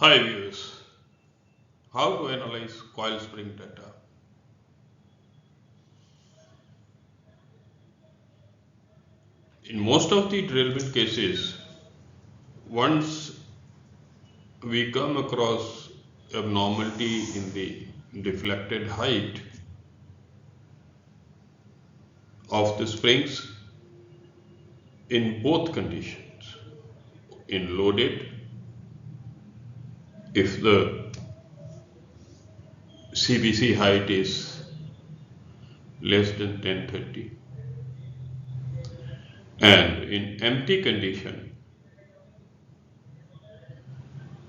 Hi viewers, how to analyze coil spring data? In most of the derailment cases, once we come across abnormality in the deflected height of the springs in both conditions, in loaded, if the CBC height is less than 1030, and in empty condition,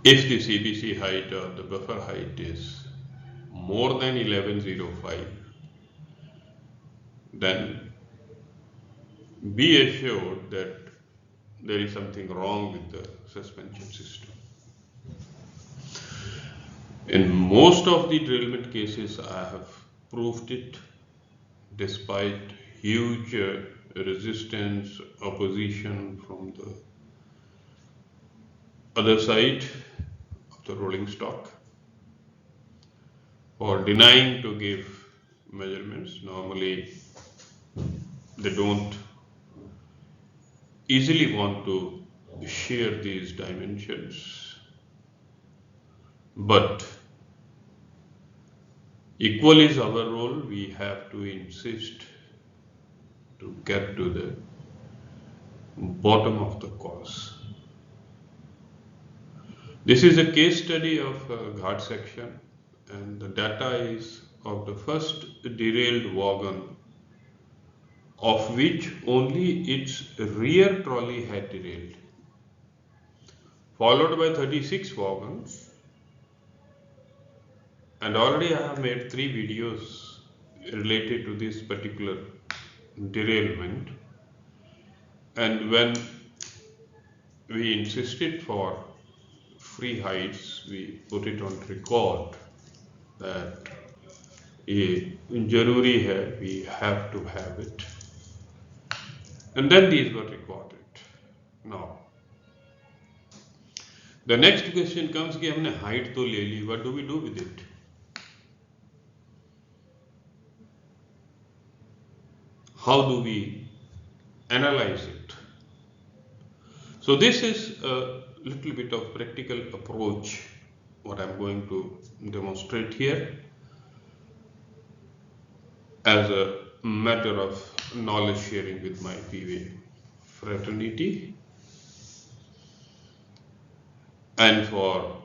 if the CBC height or the buffer height is more than 1105, then be assured that there is something wrong with the suspension system. In most of the derailment cases, I have proved it despite huge resistance, opposition from the other side of the rolling stock for denying to give measurements. Normally, they don't easily want to share these dimensions, but equal is our role. We have to insist to get to the bottom of the cause. This is a case study of a ghat section, and the data is of the first derailed wagon, of which only its rear trolley had derailed, followed by 36 wagons. And already I have made 3 videos related to this particular derailment, and when we insisted for free heights, we put it on record that Jaruri hai, we have to have it, and then these were recorded. Now the next question comes कि हमने height तो ले ली, what do we do with it? How do we analyze it? So this is a little bit of practical approach, what I'm going to demonstrate here as a matter of knowledge sharing with my PV fraternity. And for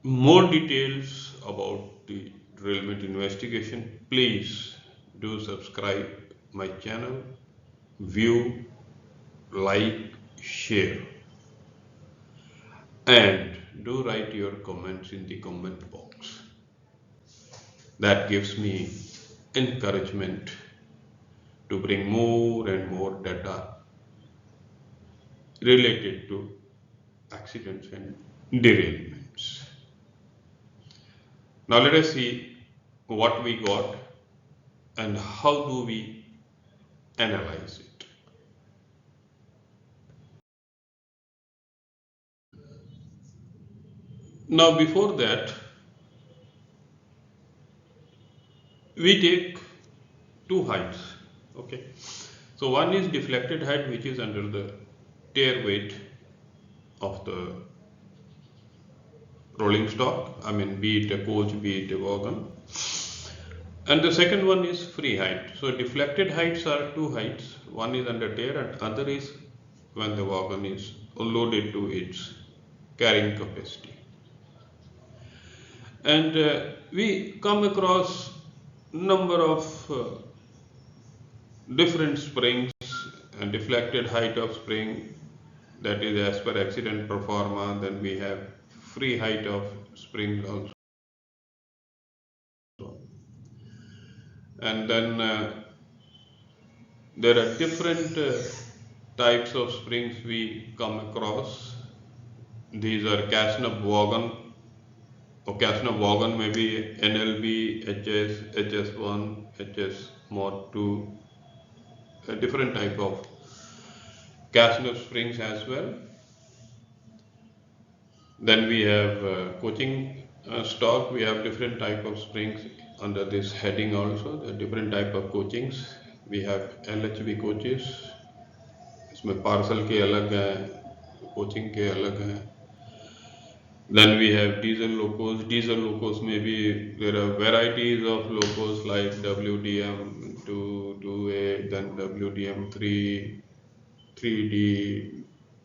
more details about the derailment investigation, please do subscribe my channel, view, like, share, and do write your comments in the comment box. That gives me encouragement to bring more and more data related to accidents and derailments. Now let us see what we got and how do we analyze it. Now before that, we take 2 heights. Okay, so one is deflected height, which is under the tear weight of the rolling stock, I mean be it a coach, be it a wagon, and the second one is free height. So deflected heights are 2 heights, one is under tear and other is when the wagon is loaded to its carrying capacity. And we come across number of different springs and deflected height of spring, that is as per accident pro forma. Then we have free height of spring also, and then there are different types of springs we come across. These are CASNUB wagon, or CASNUB wagon may be NLB, HS, HS1, HS mod 2, a different type of CASNUB springs as well. Then we have coaching stock. We have different type of springs under this heading also. The different type of coachings. We have LHB coaches. इसमें parcel के अलग हैं, coaching के अलग हैं. Then we have diesel locos. Diesel locos maybe there are varieties of locos like WDM 2, 2A, then WDM 3, 3D.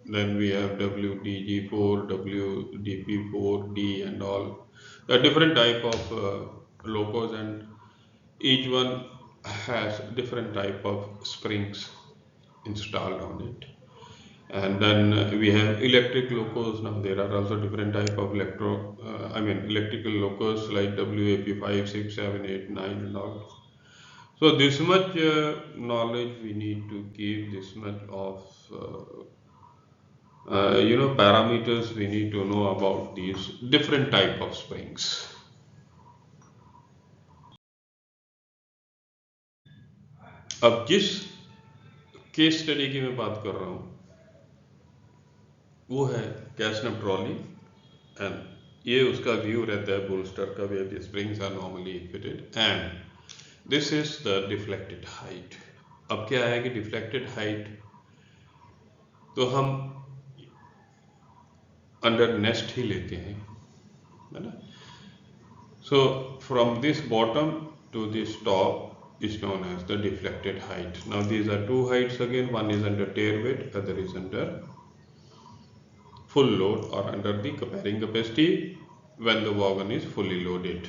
Then we have WDG4, WDP4D, and all. There are different type of locos, and each one has different type of springs installed on it. And then we have electric locos. Now there are also different type of electrical locos like WAP 5, 6, 7, 8, 9 and all. So this much knowledge we need to keep, this much of parameters we need to know about these different type of springs. अब जिस case study की मैं बात कर रहा हूँ वो है कैसनब ट्रॉली, एंड ये उसका व्यू रहता है बोल्स्टर का, where the springs are normally fitted, and this is the deflected height. अब क्या है कि डिफ्लेक्टेड हाइट तो हम अंडर नेस्ट ही लेते हैं, है ना. So from this bottom to this top is known as the deflected height. Now these are two heights again. One is under tear weight, other is under full load or under the carrying capacity when the wagon is fully loaded.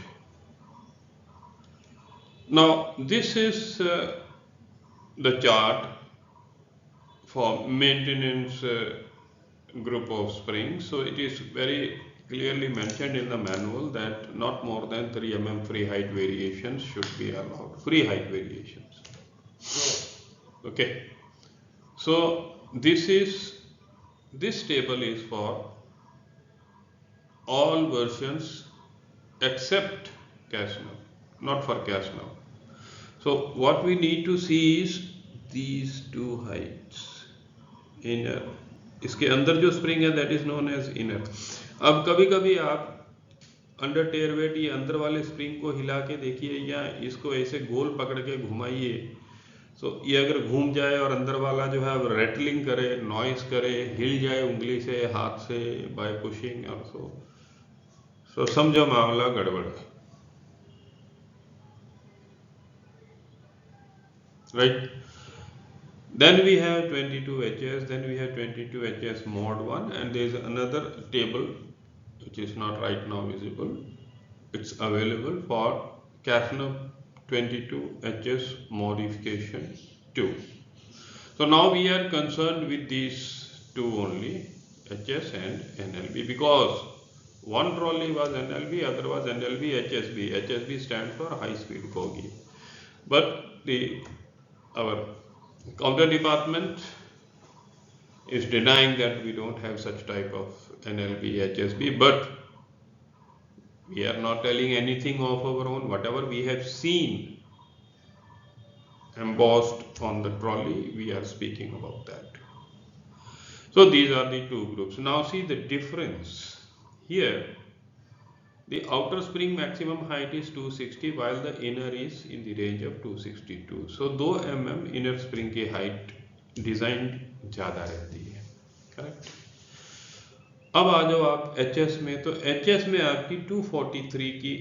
Now this is the chart for maintenance group of springs. So it is very clearly mentioned in the manual that not more than 3 mm free height variations should be allowed. Free height variations. Okay. So this table is for all versions except CASNUB, not for CASNUB. So what we need to see is these two heights. Inner, इसके अंदर जो spring है that is known as inner. अब कभी कभी आप under टेयर wait ये अंदर वाले स्प्रिंग को हिला के देखिए या इसको ऐसे गोल पकड़ के घुमाइए, तो ये अगर घूम जाए और अंदर वाला जो है रेटलिंग करे, नॉइस करे, हिल जाए उंगली से, हाथ से, बाय पुशिंग और सो समझो मामला गड़बड़ है, right. Then we have 22HS, then we have 22HS mod 1, and there is another table which is not right now visible. It's available for CASNUB 22HS modification 2. So now we are concerned with these two only, HS and NLB, because one trolley was NLB, other was NLB HSB. HSB stands for high speed bogie, but our counter department is denying that we don't have such type of NLB, HSB, but we are not telling anything of our own. Whatever we have seen embossed on the trolley, we are speaking about that. So these are the two groups. Now see the difference here. The outer spring maximum height is 260 while the inner is in the range of 262. So 2 mm inner spring की height design ज़्यादा रहती है, correct. अब आ जाओ आप HS में, तो HS में आपकी 243 की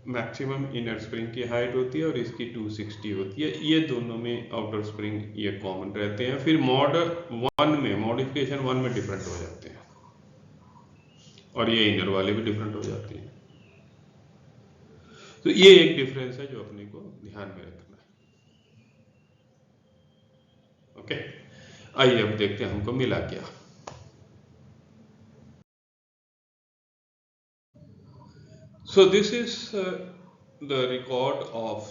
मैक्सिमम इनर स्प्रिंग की हाइट होती है और इसकी 260 होती है. ये दोनों में आउटर स्प्रिंग ये कॉमन रहते हैं. फिर मॉड 1 में, मॉडिफिकेशन 1 में डिफरेंट हो जाते हैं और ये इनर वाले भी डिफरेंट हो जाते हैं. तो ये एक डिफरेंस है जो अपने को ध्यान में रखना है. ओके, आइए अब देखते हैं हमको मिला क्या. So this is the record of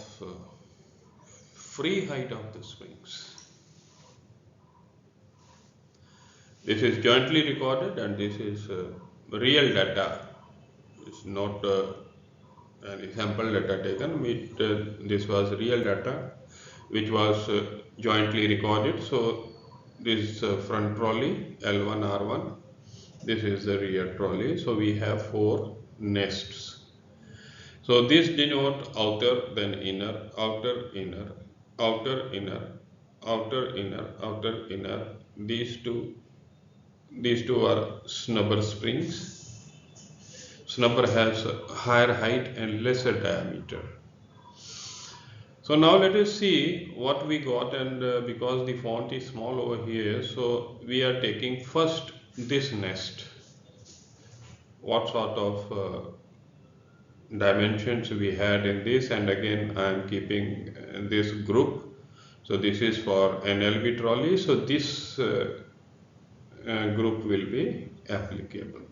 free height of the springs. This is jointly recorded and this is real data. It's not an sample data taken. This was real data which was jointly recorded. So this front trolley L1 R1 This is the rear trolley. So we have 4 nests. So this denote outer, then inner, outer, inner, outer, inner, outer, inner, outer, inner. These two are snubber springs. Snubber has a higher height and lesser diameter. So now let us see what we got, and because the font is small over here, so we are taking first this nest. What sort of dimensions we had in this, and again I am keeping this group. So this is for an LV trolley, so this group will be applicable.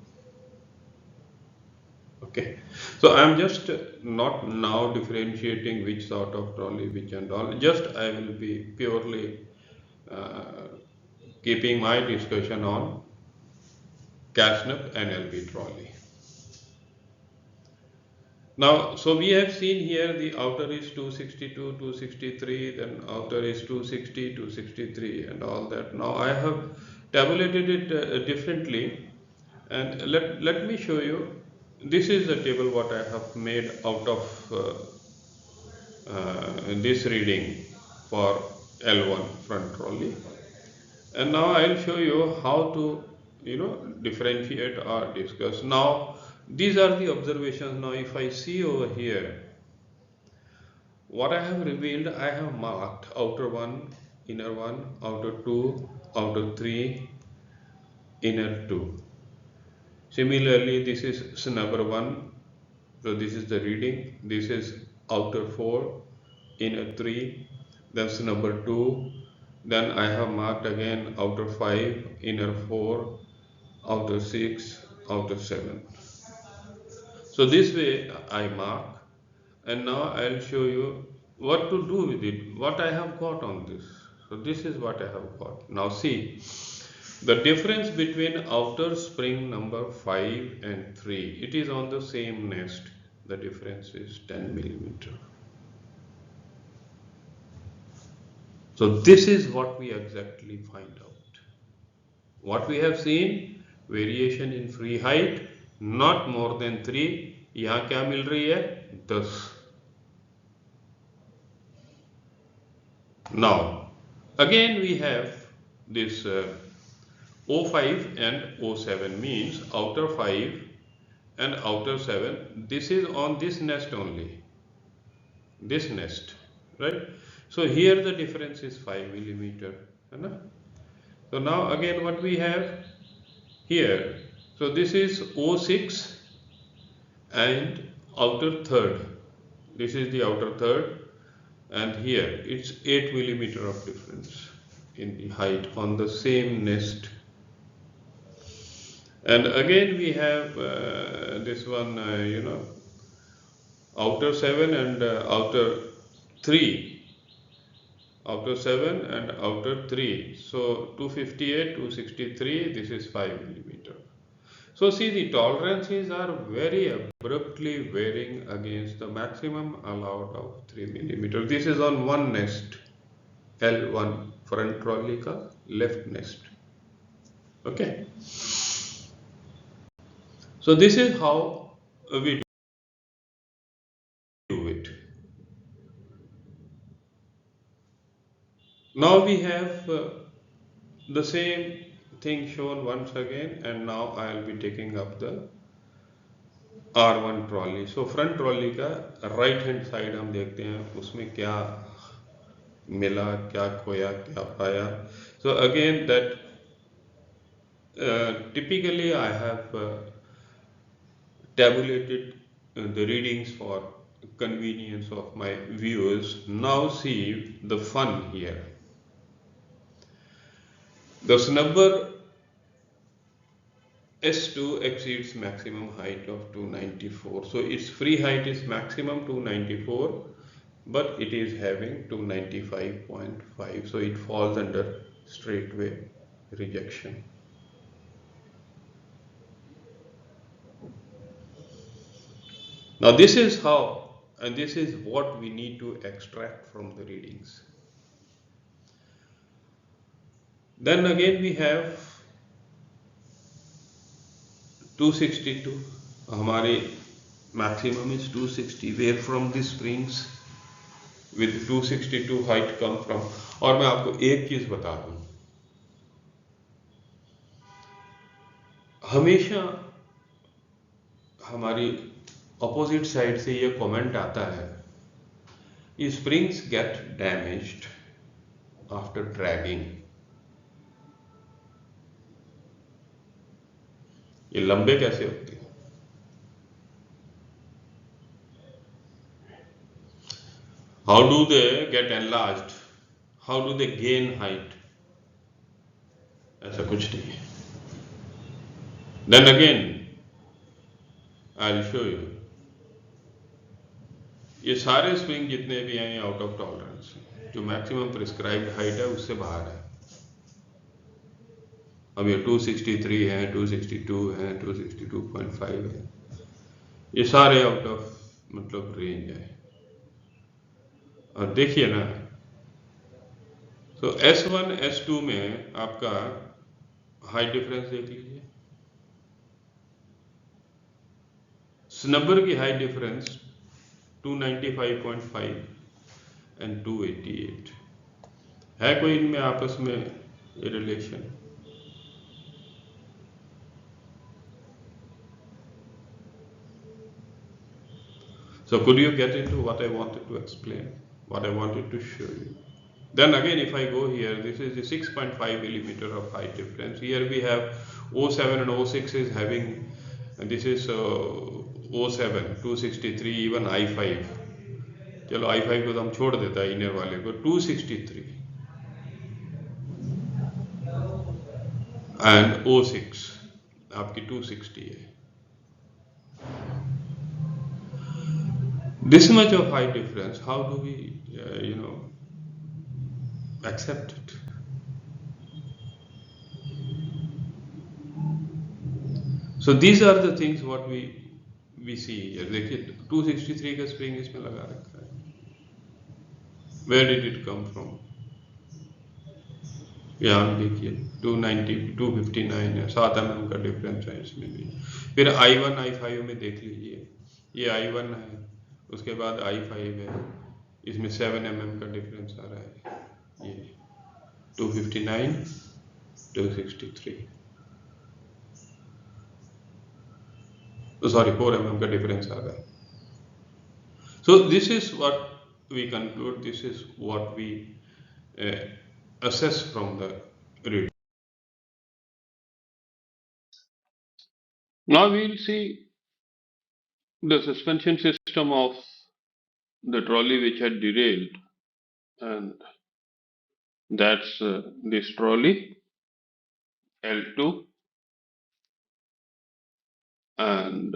Okay, so I am just not now differentiating which sort of trolley, which and all, just I will be purely keeping my discussion on CASNUB and LV trolley. Now, so we have seen here the outer is 262, 263, then outer is 260, 263 and all that. Now I have tabulated it differently, and let me show you. This is the table what I have made out of this reading for L1 front trolley, and now I'll show you how to differentiate or discuss. Now these are the observations. Now if I see over here what I have revealed, I have marked outer 1, inner 1, outer 2, outer 3, inner 2. Similarly, this is snubber 1, so this is the reading. This is outer 4, inner 3, then snubber 2, then I have marked again outer 5, inner 4, outer 6, outer 7. So this way I mark, and now I'll show you what to do with it, what I have got on this. So this is what I have got. Now see, the difference between outer spring number 5 and 3, it is on the same nest. The difference is 10 millimeter. So this is what we exactly find out. What we have seen, variation in free height not more than 3. यहाँ क्या मिल रही है 10. Now again we have this O5 and O7, means outer 5 and outer 7. This is on this nest only, this nest, right? So here the difference is 5 millimeter. So now again what we have here, so this is O6 and outer third. This is the outer third, and here it's 8 millimeter of difference in the height on the same nest. And again we have this one, outer 7 and outer 3, outer 7 and outer 3. So 258, 263, this is 5 millimeter. So see, the tolerances are very abruptly varying against the maximum allowed of 3 millimeter. This is on one nest, L1 front trolley ka left nest. Okay. So this is how we do it. Now we have the same thing shown once again, and now I will be taking up the R1 trolley. So front trolley का right hand side हम देखते हैं उसमें क्या मिला, क्या खोया, क्या पाया. So again that typically I have tabulated the readings for convenience of my viewers. Now see the fun here. The snubber S2 exceeds maximum height of 294. So its free height is maximum 294, but it is having 295.5. So it falls under straightway rejection. Now this is how, and this is what we need to extract from the readings. Then again we have 262 हमारे maximum is 260. Where from the springs with 262 height come from? और मैं आपको एक चीज बता दूं, हमेशा हमारी ऑपोजिट साइड से ये कमेंट आता है, springs get damaged after dragging. ये लंबे कैसे होते हैं? How do they get enlarged? How do they gain height? ऐसा कुछ नहीं है. Then again, I'll show you. ये सारे स्प्रिंग जितने भी हैं आउट ऑफ टॉलरेंस, जो मैक्सिमम प्रिस्क्राइब्ड हाइट है उससे बाहर है. अब ये 263 है, 262 है, 262.5 है, ये सारे आउट ऑफ मतलब रेंज है. और देखिए ना, तो S1 S2 में आपका हाइट डिफरेंस देख लीजिए. स्नबर की हाइट डिफरेंस 295.5 एंड 288 है. कोई इनमें आपस में relation? So could you get into what I wanted to explain, what I wanted to show you? Then again, if I go here, this is the 6.5 millimeter of height difference. Here we have O7 and O6 is having, and this is O7 263, even I5. चलो I5 को तो हम छोड़ देता है, inner वाले को 263 and O6 आपकी 260 है. This much of height difference, how do we accept it? So these are the things what we see here. देखिए 263 का स्प्रिंग इसमें लगा रखा है. Where did it come from? यहाँ देखिए 290 259 है, 7 mm का डिफरेंस है इसमें भी. फिर I1 I5 में देख लीजिए, ये I1 है, उसके बाद I5 है, इसमें 7 mm का डिफरेंस आ रहा है. ये 259 263, सॉरी 4 mm का डिफरेंस आ रहा है. So this is what we conclude, this is what we assess from the reading. Now we'll see the suspension system of the trolley which had derailed, and that's this trolley L2, and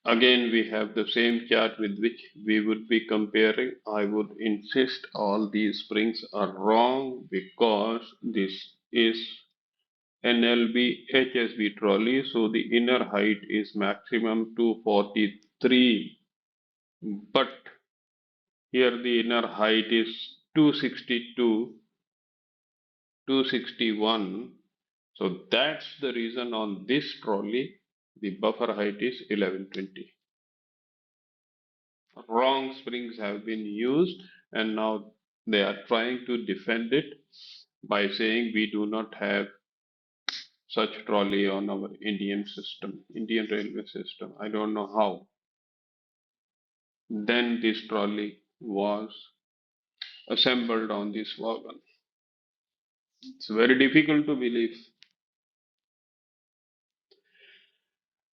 again we have the same chart with which we would be comparing. I would insist all these springs are wrong because this is an LB HSB trolley, so the inner height is maximum 243, but here the inner height is 262, 261, so that's the reason on this trolley the buffer height is 1120. Wrong springs have been used, and now they are trying to defend it by saying we do not have such trolley on our Indian system, Indian railway system. I don't know how. Then this trolley was assembled on this wagon. It's very difficult to believe.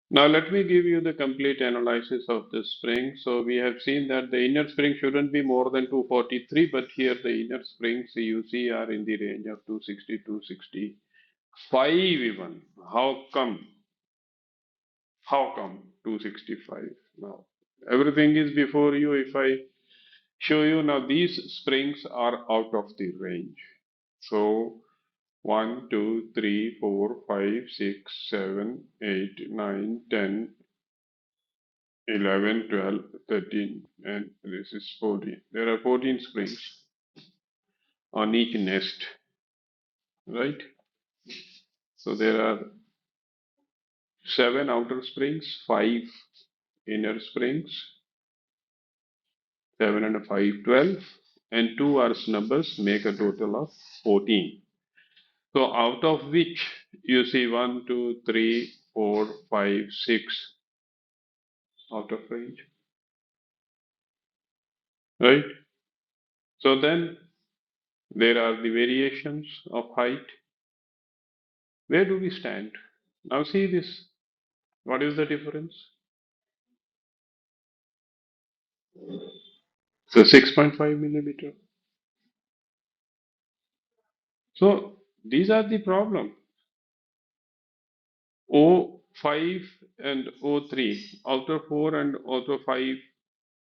Now let me give you the complete analysis of the spring. So we have seen that the inner spring shouldn't be more than 243, but here the inner springs you see are in the range of 260, 265 even. How come? How come 265? Now everything is before you. If I show you now, these springs are out of the range. So 1, 2, 3, 4, 5, 6, 7, 8, 9, 10, 11, 12, 13, and this is 14. There are 14 springs on each nest, right? So there are 7 outer springs, 5 inner springs, 7 and 5, 12, and 2 are snubbers, make a total of 14. So out of which you see 1, 2, 3, 4, 5, 6 out of range, right? So then there are the variations of height. Where do we stand? Now see this. What is the difference? So 6.5 millimeter. So these are the problem. O5 and O3, outer 4 and outer 5,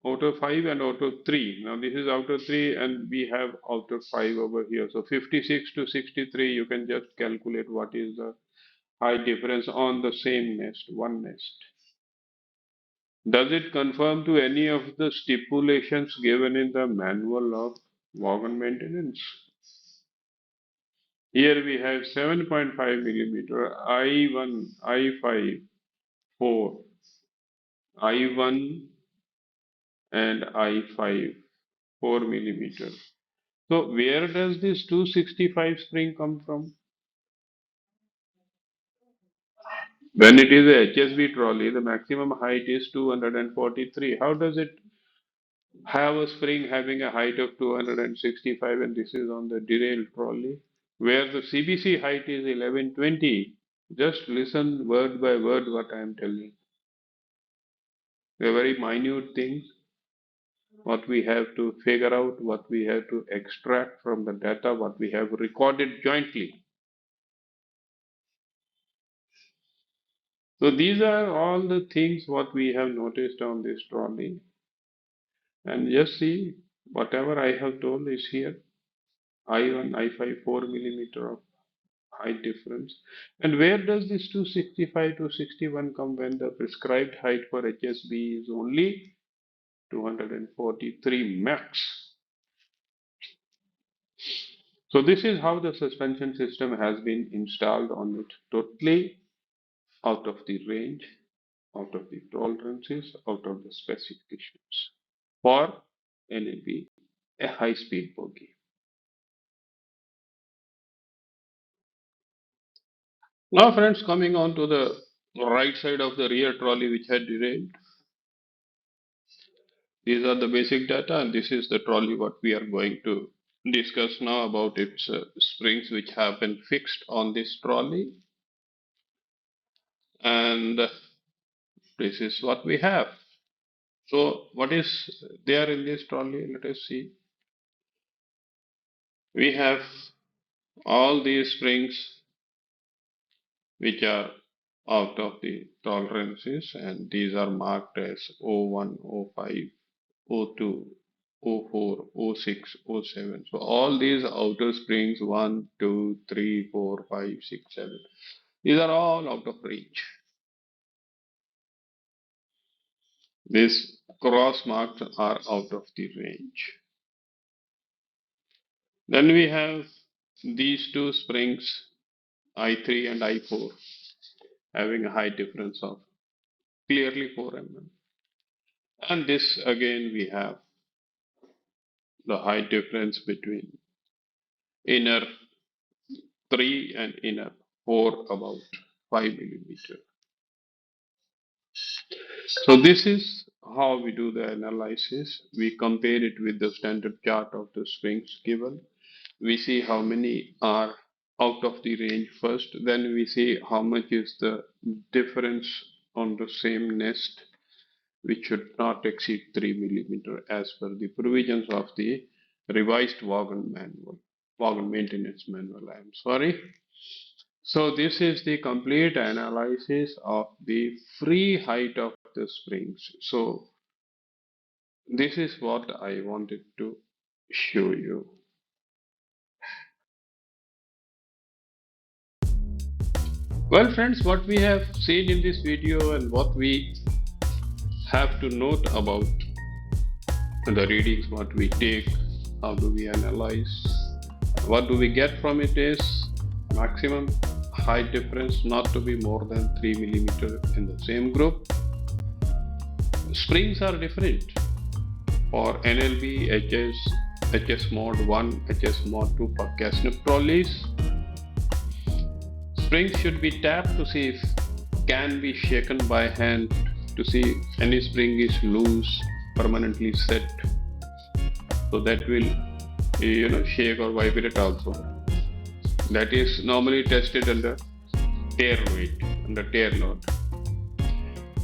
outer 5 and outer 3. Now this is outer 3 and we have outer 5 over here. So 56 to 63, you can just calculate what is the height difference on the same nest, one nest. Does it conform to any of the stipulations given in the manual of wagon maintenance? Here we have 7.5 millimeter, I1, I5, 4, I1 and I5, 4 millimeter. So where does this 265 spring come from? When it is a HSB trolley, the maximum height is 243. How does it have a spring having a height of 265 and this is on the derailed trolley? Where the CBC height is 1120. Just listen word by word what I am telling. A very minute thing, what we have to figure out, what we have to extract from the data, what we have recorded jointly. So these are all the things what we have noticed on this trolley. And just see, whatever I have told is here. I1, I5, 4 millimeter of height difference. And where does this 265 to 61 come when the prescribed height for HSB is only 243 max? So this is how the suspension system has been installed on it, totally out of the range, out of the tolerances, out of the specifications for NAB, a high-speed bogie. Now friends, coming on to the right side of the rear trolley which had derailed. These are the basic data and this is the trolley what we are going to discuss now about its springs which have been fixed on this trolley. And this is what we have. So what is there in this trolley? Let us see. We have all these springs which are out of the tolerances and these are marked as O1, O5, O2, O4, O6, O7. So all these outer springs 1, 2, 3, 4, 5, 6, 7. These are all out of range. These cross marks are out of the range. Then we have these two springs I3 and I4 having a height difference of clearly 4 mm. And this again we have the height difference between inner 3 and inner 4 about 5 millimeter. So this is how we do the analysis. We compare it with the standard chart of the springs given. We see how many are out of the range first. Then we see how much is the difference on the same nest, which should not exceed 3 millimeter as per the provisions of the revised wagon manual, wagon maintenance manual. I am sorry. So this is the complete analysis of the free height of the springs. So this is what I wanted to show you. Well friends, what we have seen in this video and what we have to note about the readings, what we take, how do we analyze, what do we get from it is maximum height difference not to be more than 3 millimeter in the same group. Springs are different for NLB, HS mod 1, HS mod 2 for CASNUB trolleys. Springs should be tapped to see if can be shaken by hand to see if any spring is loose, permanently set, so that will shake or vibrate also. That is normally tested under tear weight, under tear load.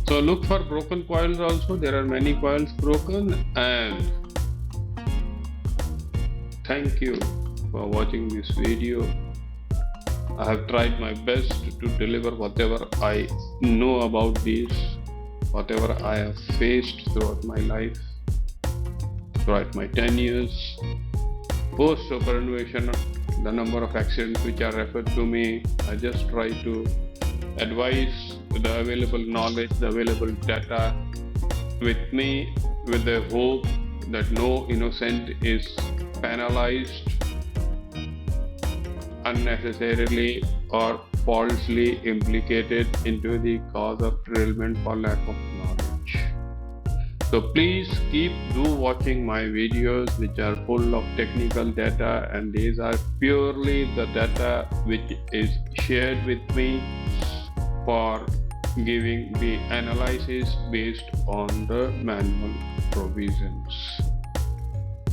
So look for broken coils also. There are many coils broken. And thank you for watching this video. I have tried my best to deliver whatever I know about this, whatever I have faced throughout my life, throughout my 10 years. Post superannuation, the number of accidents which are referred to me, I just try to advise the available knowledge, the available data with me, with the hope that no innocent is penalized unnecessarily or falsely implicated into the cause of derailment for lack of knowledge. So please do watching my videos, which are full of technical data, and these are purely the data which is shared with me for giving the analysis based on the manual provisions.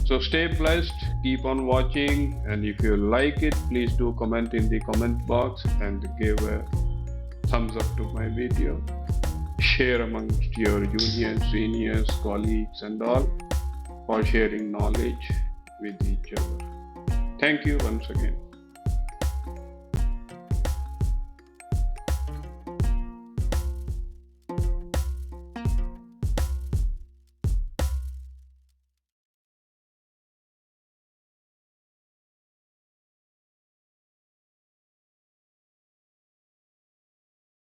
So stay blessed, keep on watching, and if you like it, please do comment in the comment box and give a thumbs up to my video. Share amongst your juniors, seniors, colleagues and all for sharing knowledge with each other. Thank you once again.